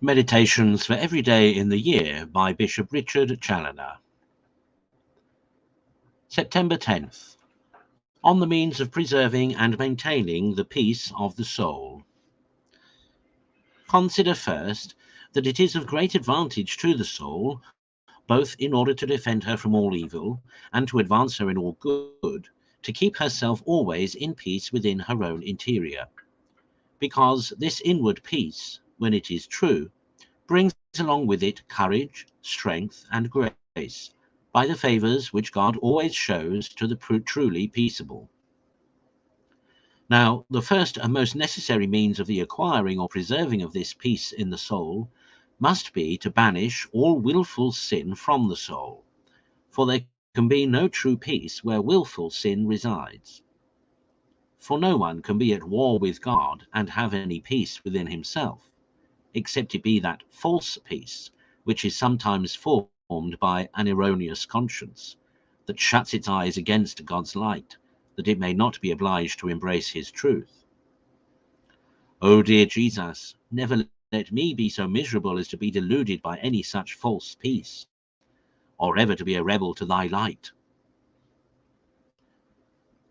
Meditations for Every Day in the Year by Bishop Richard Challoner. September 10th. On the means of preserving and maintaining the peace of the soul. Consider first that it is of great advantage to the soul, both in order to defend her from all evil and to advance her in all good, to keep herself always in peace within her own interior. Because this inward peace, when it is true, brings along with it courage, strength, and grace, by the favours which God always shows to the truly peaceable. Now, the first and most necessary means of the acquiring or preserving of this peace in the soul must be to banish all wilful sin from the soul, for there can be no true peace where wilful sin resides. For no one can be at war with God and have any peace within himself, except it be that false peace which is sometimes formed by an erroneous conscience, that shuts its eyes against God's light, that it may not be obliged to embrace his truth. O dear Jesus, never let me be so miserable as to be deluded by any such false peace, or ever to be a rebel to thy light.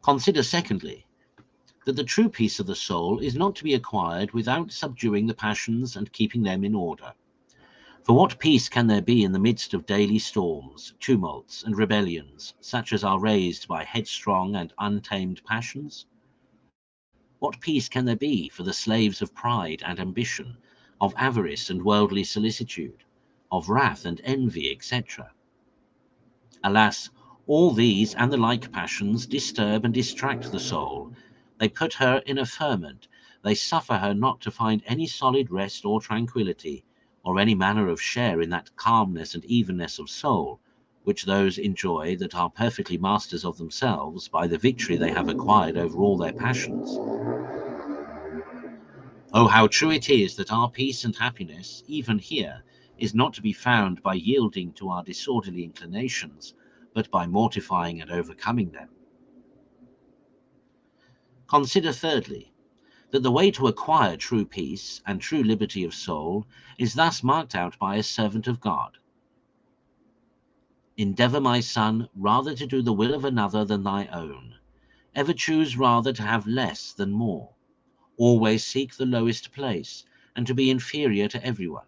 Consider secondly, that the true peace of the soul is not to be acquired without subduing the passions and keeping them in order. For what peace can there be in the midst of daily storms, tumults, and rebellions, such as are raised by headstrong and untamed passions? What peace can there be for the slaves of pride and ambition, of avarice and worldly solicitude, of wrath and envy, etc.? Alas, all these and the like passions disturb and distract the soul. They put her in a ferment. They suffer her not to find any solid rest or tranquillity, or any manner of share in that calmness and evenness of soul, which those enjoy that are perfectly masters of themselves by the victory they have acquired over all their passions. Oh, how true it is that our peace and happiness, even here, is not to be found by yielding to our disorderly inclinations, but by mortifying and overcoming them. Consider thirdly, that the way to acquire true peace and true liberty of soul is thus marked out by a servant of God. Endeavour, my son, rather to do the will of another than thy own. Ever choose rather to have less than more. Always seek the lowest place, and to be inferior to everyone.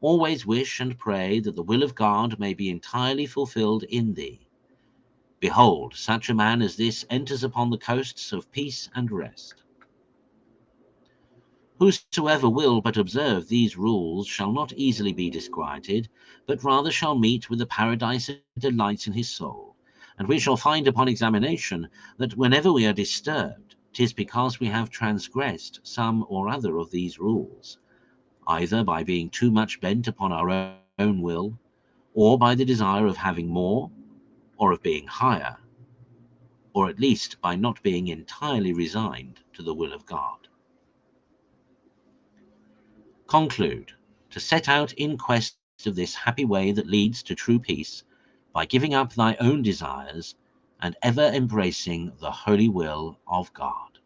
Always wish and pray that the will of God may be entirely fulfilled in thee. Behold, such a man as this enters upon the coasts of peace and rest. Whosoever will but observe these rules shall not easily be disquieted, but rather shall meet with the paradise that delights in his soul. And we shall find upon examination that whenever we are disturbed, 'tis because we have transgressed some or other of these rules, either by being too much bent upon our own will, or by the desire of having more, or of being higher, or at least by not being entirely resigned to the will of God. Conclude, to set out in quest of this happy way that leads to true peace, by giving up thy own desires and ever embracing the holy will of God.